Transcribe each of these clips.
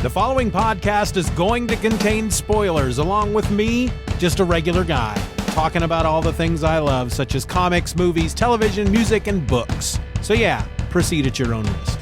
The following podcast is going to contain spoilers, along with me, just a regular guy, talking about all the things I love, such as comics, movies, television, music, and books. So yeah, proceed at your own risk.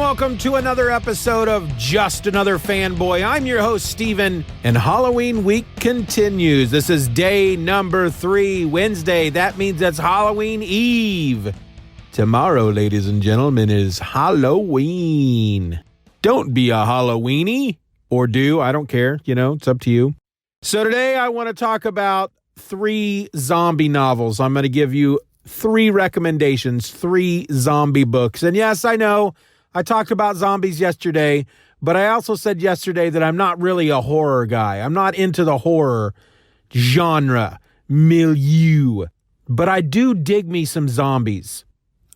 Welcome to another episode of Just Another Fanboy. I'm your host, Steven, and Halloween week continues. This is day number 3, Wednesday. That means it's Halloween Eve. Tomorrow, ladies and gentlemen, is Halloween. Don't be a Halloweenie, or do, I don't care. You know, it's up to you. So today I want to talk about 3 zombie novels. I'm going to give you 3 recommendations, 3 zombie books. And yes, I know, I talked about zombies yesterday, but I also said yesterday that I'm not really a horror guy. I'm not into the horror genre, milieu, but I do dig me some zombies.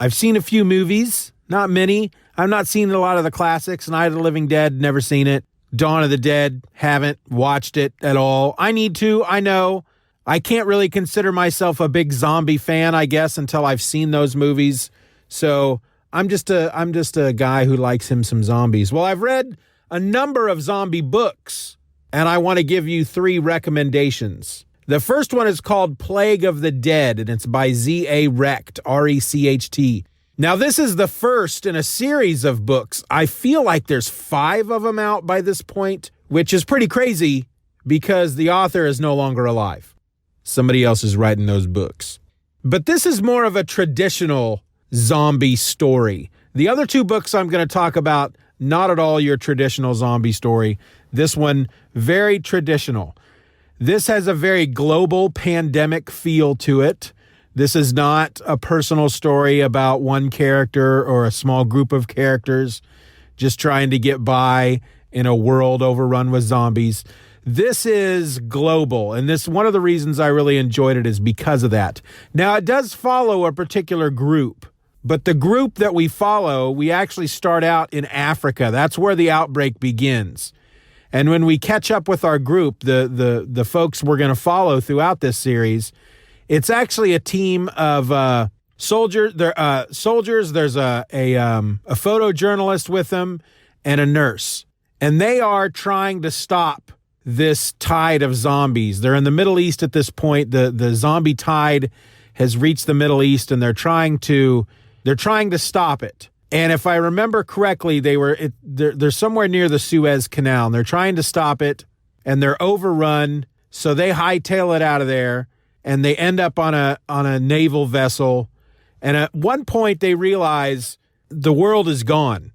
I've seen a few movies, not many. I've not seen a lot of the classics. Night of the Living Dead, never seen it. Dawn of the Dead, haven't watched it at all. I need to, I know. I can't really consider myself a big zombie fan, I guess, until I've seen those movies. So I'm just a guy who likes him some zombies. Well, I've read a number of zombie books, and I want to give you 3 recommendations. The first one is called Plague of the Dead, and it's by Z.A. Recht, R-E-C-H-T. Now, this is the first in a series of books. I feel like there's 5 of them out by this point, which is pretty crazy because the author is no longer alive. Somebody else is writing those books. But this is more of a traditional zombie story. The other 2 books I'm going to talk about, not at all your traditional zombie story. This one, very traditional. This has a very global pandemic feel to it. This is not a personal story about one character or a small group of characters just trying to get by in a world overrun with zombies. This is global, and this one of the reasons I really enjoyed it is because of that. Now, it does follow a particular group. But the group that we follow, we actually start out in Africa. That's where the outbreak begins. And when we catch up with our group, the folks we're going to follow throughout this series, it's actually a team of soldiers. There's a photojournalist with them and a nurse. And they are trying to stop this tide of zombies. They're in the Middle East at this point. The zombie tide has reached the Middle East, and they're trying to stop it. And if I remember correctly, they're somewhere near the Suez Canal, and they're trying to stop it, and they're overrun. So they hightail it out of there, and they end up on a naval vessel. And at one point, they realize the world is gone.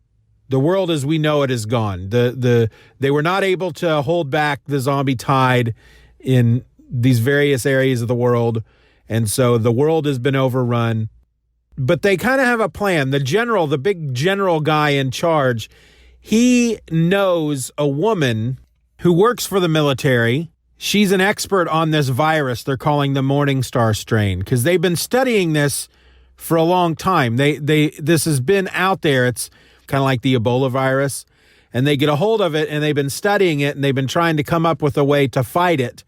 The world as we know it is gone. They were not able to hold back the zombie tide in these various areas of the world, and so the world has been overrun. But they kind of have a plan. The big general guy in charge, he knows a woman who works for the military. She's an expert on this virus they're calling the Morningstar strain, because they've been studying this for a long time. This has been out there. It's kind of like the Ebola virus, and they get a hold of it, and they've been studying it, and they've been trying to come up with a way to fight it,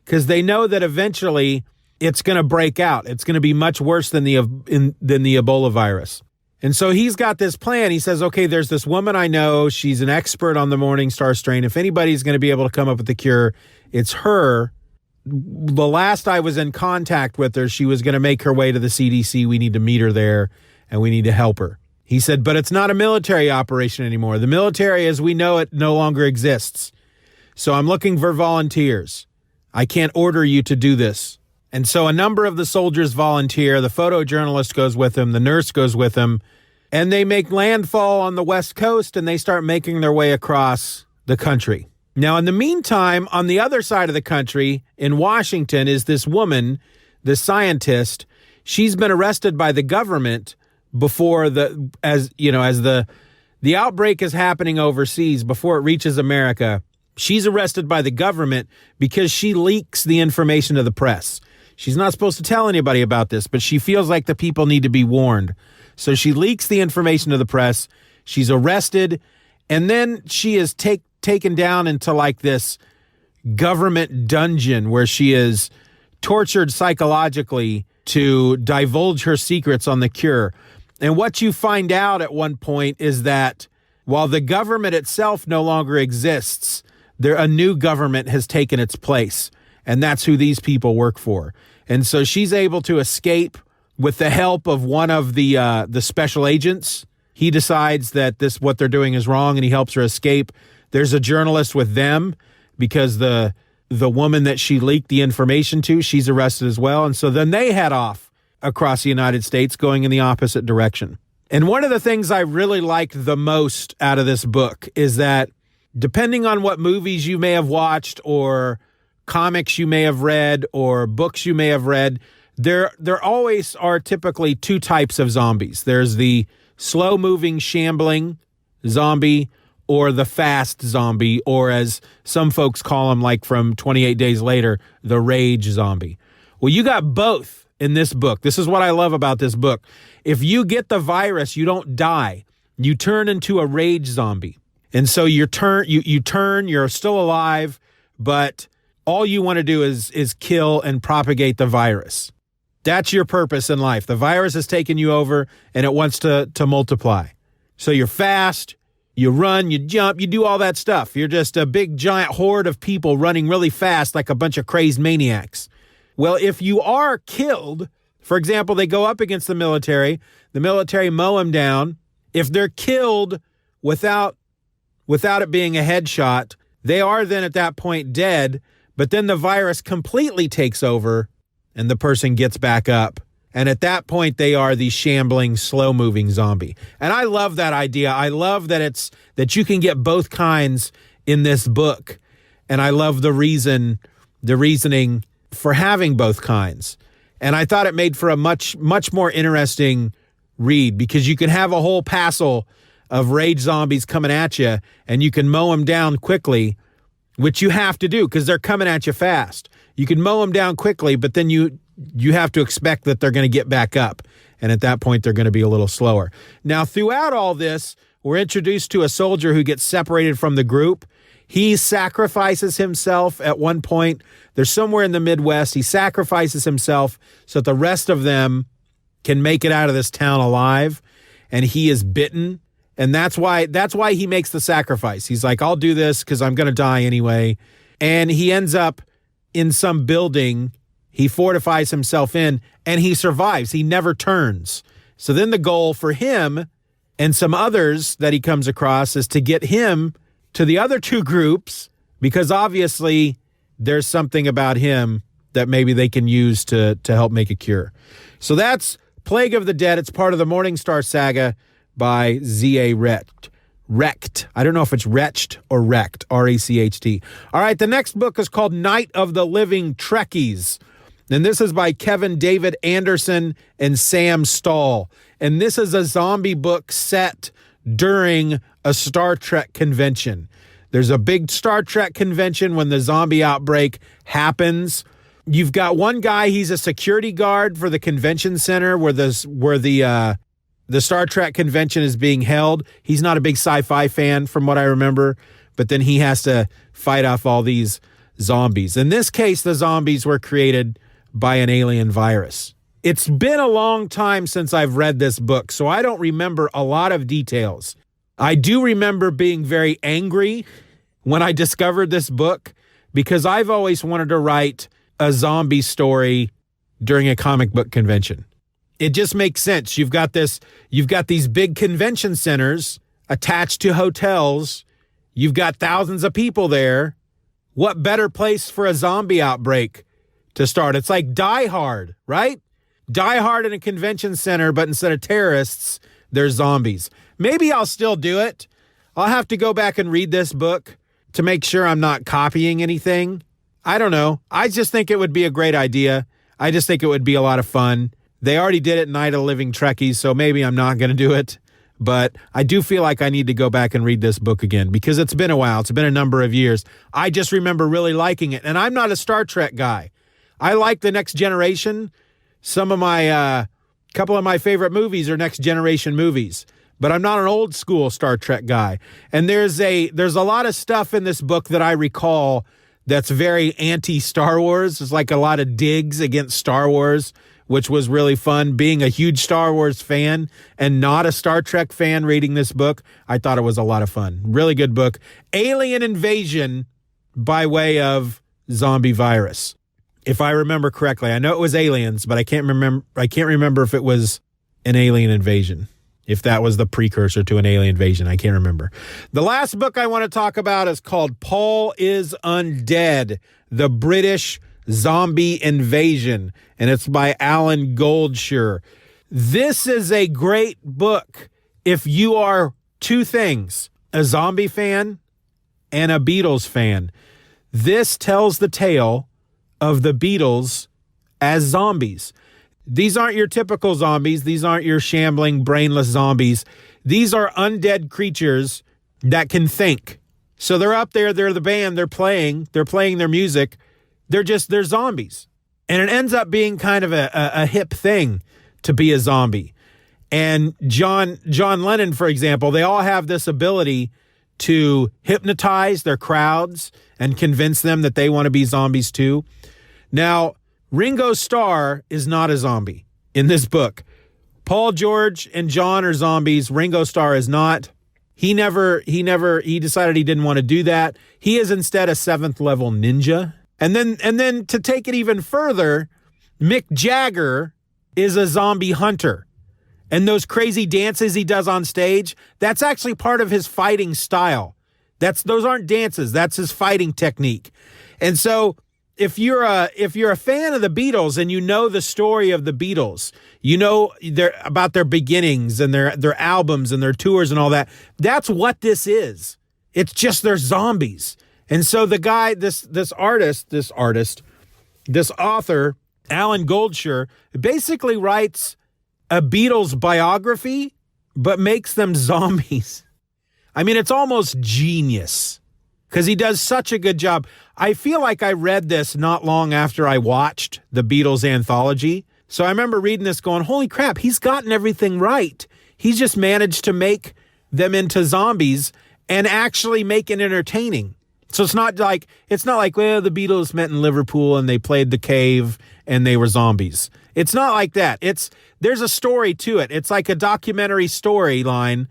because they know that eventually it's going to break out. It's going to be much worse than the Ebola virus. And so he's got this plan. He says, okay, there's this woman I know. She's an expert on the Morningstar strain. If anybody's going to be able to come up with the cure, it's her. The last I was in contact with her, she was going to make her way to the CDC. We need to meet her there, and we need to help her. He said, but it's not a military operation anymore. The military as we know it no longer exists. So I'm looking for volunteers. I can't order you to do this. And so a number of the soldiers volunteer. The photojournalist goes with him. The nurse goes with him. And they make landfall on the West Coast, and they start making their way across the country. Now, in the meantime, on the other side of the country, in Washington, is this woman, this scientist. She's been arrested by the government before as the outbreak is happening overseas, before it reaches America. She's arrested by the government because she leaks the information to the press. She's not supposed to tell anybody about this, but she feels like the people need to be warned. So she leaks the information to the press. She's arrested, and then she is taken down into like this government dungeon where she is tortured psychologically to divulge her secrets on the cure. And what you find out at one point is that while the government itself no longer exists, a new government has taken its place, and that's who these people work for. And so she's able to escape with the help of one of the special agents. He decides that what they're doing is wrong, and he helps her escape. There's a journalist with them because the woman that she leaked the information to, she's arrested as well. And so then they head off across the United States going in the opposite direction. And one of the things I really liked the most out of this book is that depending on what movies you may have watched or comics you may have read or books you may have read, there always are typically two types of zombies. There's the slow-moving, shambling zombie or the fast zombie, or as some folks call them, like from 28 Days Later, the rage zombie. Well, you got both in this book. This is what I love about this book. If you get the virus, you don't die. You turn into a rage zombie. And so you turn, you're still alive, but all you want to do is kill and propagate the virus. That's your purpose in life. The virus has taken you over and it wants to multiply. So you're fast, you run, you jump, you do all that stuff. You're just a big giant horde of people running really fast like a bunch of crazed maniacs. Well, if you are killed, for example, they go up against the military mow them down. If they're killed without it being a headshot, they are then at that point dead, but then the virus completely takes over and the person gets back up. And at that point, they are the shambling, slow-moving zombie. And I love that idea. I love that you can get both kinds in this book. And I love the reasoning for having both kinds. And I thought it made for a much, much more interesting read because you can have a whole passel of rage zombies coming at you and you can mow them down quickly, which you have to do because they're coming at you fast. You can mow them down quickly, but then you have to expect that they're going to get back up. And at that point, they're going to be a little slower. Now, throughout all this, we're introduced to a soldier who gets separated from the group. He sacrifices himself at one point. They're somewhere in the Midwest. He sacrifices himself so that the rest of them can make it out of this town alive. And he is bitten. And that's why he makes the sacrifice. He's like, I'll do this because I'm going to die anyway. And he ends up in some building. He fortifies himself in and he survives. He never turns. So then the goal for him and some others that he comes across is to get him to the other two groups because obviously there's something about him that maybe they can use to help make a cure. So that's Plague of the Dead. It's part of the Morningstar Saga by Z.A. Recht. Recht. I don't know if it's Recht or Recht, R-E-C-H-T. All right, the next book is called Night of the Living Trekkies. And this is by Kevin David Anderson and Sam Stahl. And this is a zombie book set during a Star Trek convention. There's a big Star Trek convention when the zombie outbreak happens. You've got one guy, he's a security guard for the convention center where the Star Trek convention is being held. He's not a big sci-fi fan from what I remember, but then he has to fight off all these zombies. In this case, the zombies were created by an alien virus. It's been a long time since I've read this book, so I don't remember a lot of details. I do remember being very angry when I discovered this book because I've always wanted to write a zombie story during a comic book convention. It just makes sense. You've got these big convention centers attached to hotels. You've got thousands of people there. What better place for a zombie outbreak to start? It's like Die Hard, right? Die Hard in a convention center, but instead of terrorists, there's zombies. Maybe I'll still do it. I'll have to go back and read this book to make sure I'm not copying anything. I don't know. I just think it would be a great idea. I just think it would be a lot of fun. They already did it in Night of the Living Trekkies, so maybe I'm not going to do it. But I do feel like I need to go back and read this book again because it's been a while. It's been a number of years. I just remember really liking it. And I'm not a Star Trek guy. I like The Next Generation. Some of my, couple of my favorite movies are Next Generation movies. But I'm not an old school Star Trek guy. And there's a lot of stuff in this book that I recall that's very anti-Star Wars. It's like a lot of digs against Star Wars, which was really fun. Being a huge Star Wars fan and not a Star Trek fan reading this book, I thought it was a lot of fun. Really good book. Alien Invasion by way of zombie virus. If I remember correctly, I know it was aliens, but I can't remember if it was an alien invasion. If that was the precursor to an alien invasion, I can't remember. The last book I want to talk about is called Paul is Undead, the British Zombie Invasion, and it's by Alan Goldsher. This is a great book if you are two things, a zombie fan and a Beatles fan. This tells the tale of the Beatles as zombies. These aren't your typical zombies. These aren't your shambling, brainless zombies. These are undead creatures that can think. So they're up there, they're the band, they're playing their music. They're zombies. And it ends up being kind of a hip thing to be a zombie. And John Lennon, for example, they all have this ability to hypnotize their crowds and convince them that they want to be zombies too. Now, Ringo Starr is not a zombie in this book. Paul, George, and John are zombies. Ringo Starr is not. He decided he didn't want to do that. He is instead a 7th level ninja. And then to take it even further, Mick Jagger is a zombie hunter. And those crazy dances he does on stage, that's actually part of his fighting style. Those aren't dances, that's his fighting technique. And so if you're a fan of the Beatles and you know the story of the Beatles, you know about their beginnings and their albums and their tours and all that, that's what this is. It's just they're zombies. And so the guy, this author, Alan Goldsher, basically writes a Beatles biography, but makes them zombies. I mean, it's almost genius because he does such a good job. I feel like I read this not long after I watched the Beatles anthology. So I remember reading this going, holy crap, he's gotten everything right. He's just managed to make them into zombies and actually make it entertaining. So it's not like, well, the Beatles met in Liverpool and they played The Cave and they were zombies. It's not like that. There's a story to it. It's like a documentary storyline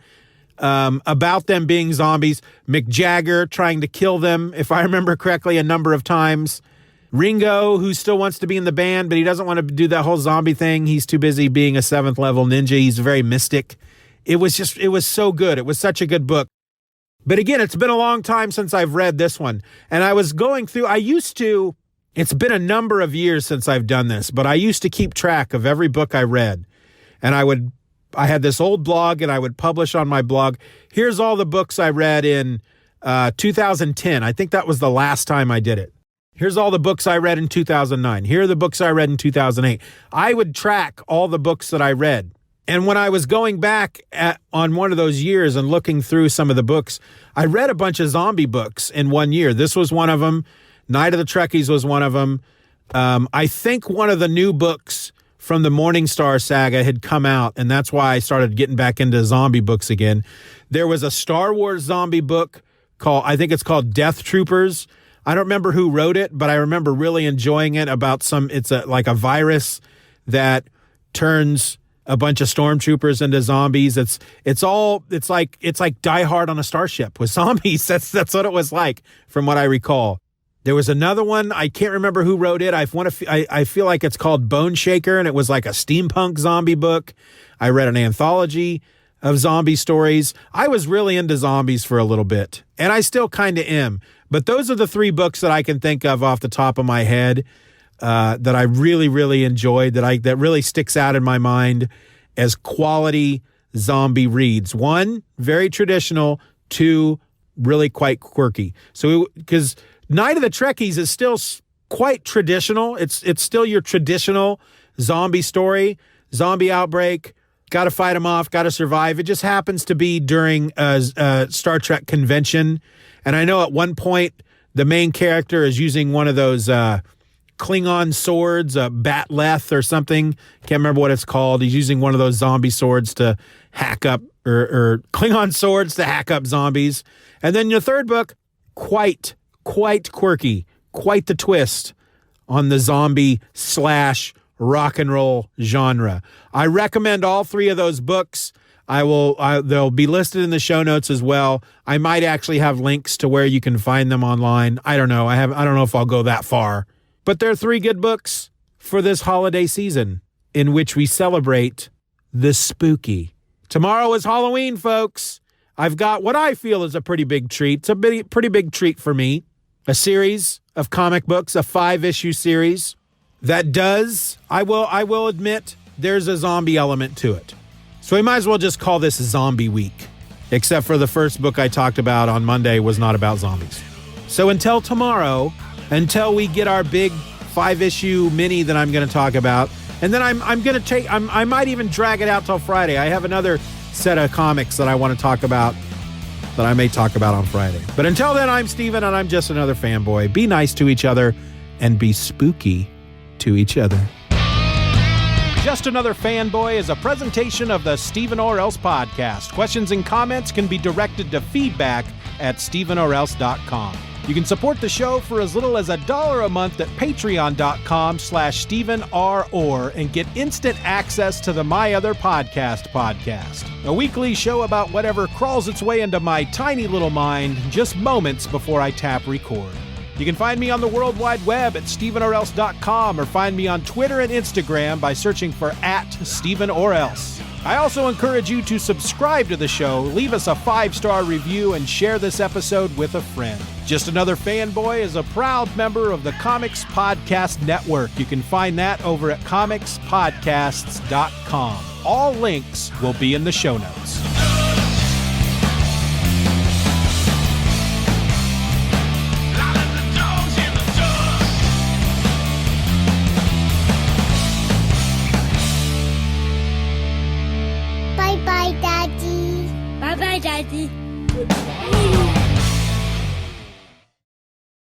about them being zombies. Mick Jagger trying to kill them, if I remember correctly, a number of times. Ringo, who still wants to be in the band, but he doesn't want to do that whole zombie thing. He's too busy being a 7th level ninja. He's very mystic. It was so good. It was such a good book. But again, it's been a long time since I've read this one. And I was going through, it's been a number of years since I've done this, but I used to keep track of every book I read. And I had this old blog and I would publish on my blog, here's all the books I read in 2010. I think that was the last time I did it. Here's all the books I read in 2009. Here are the books I read in 2008. I would track all the books that I read. And when I was going back on one of those years and looking through some of the books, I read a bunch of zombie books in one year. This was one of them. Night of the Trekkies was one of them. I think one of the new books from the Morningstar saga had come out, and that's why I started getting back into zombie books again. There was a Star Wars zombie book I think it's called Death Troopers. I don't remember who wrote it, but I remember really enjoying it about it's like a virus that turns a bunch of stormtroopers into zombies. It's like Die Hard on a starship with zombies. That's what it was like from what I recall. There was another one. I can't remember who wrote it. I feel like it's called Bone Shaker, and it was like a steampunk zombie book. I read an anthology of zombie stories. I was really into zombies for a little bit, and I still kind of am. But those are the 3 books that I can think of off the top of my head that I really, really enjoyed, that really sticks out in my mind as quality zombie reads. 1, very traditional. 2, really quite quirky. So, because Night of the Trekkies is still quite traditional. It's still your traditional zombie story, zombie outbreak, Got to fight them off, got to survive. It just happens to be during a Star Trek convention. And I know at one point, the main character is using one of those Klingon swords, Batleth or something. Can't remember what it's called. He's using one of those zombie swords to hack up, or Klingon swords to hack up zombies. And then your third book, quite quirky, quite the twist on the zombie / rock and roll genre. I recommend all three of those books. They'll be listed in the show notes as well. I might actually have links to where you can find them online. I don't know. I don't know if I'll go that far. But they're three good books for this holiday season in which we celebrate the spooky. Tomorrow is Halloween, folks. I've got what I feel is a pretty big treat. It's a pretty big treat for me. A series of comic books, a 5-issue series that does, I will admit, there's a zombie element to it. So we might as well just call this Zombie Week, except for the first book I talked about on Monday was not about zombies. So until tomorrow, until we get our big 5-issue mini that I'm going to talk about, and then I might even drag it out till Friday. I have another set of comics that I want to talk about that I may talk about on Friday. But until then, I'm Steven, and I'm just another fanboy. Be nice to each other and be spooky to each other. Just Another Fanboy is a presentation of the Steven or Else podcast. Questions and comments can be directed to feedback@stevenorelse.com. You can support the show for as little as $1 a month at patreon.com/StevenRor and get instant access to the My Other podcast, a weekly show about whatever crawls its way into my tiny little mind just moments before I tap record. You can find me on the World Wide Web at stevenorelse.com or find me on Twitter and Instagram by searching for @StevenOrElse. I also encourage you to subscribe to the show, leave us a 5-star review, and share this episode with a friend. Just Another Fanboy is a proud member of the Comics Podcast Network. You can find that over at comicspodcasts.com. All links will be in the show notes. Bye-bye, Daddy. Bye-bye, Daddy.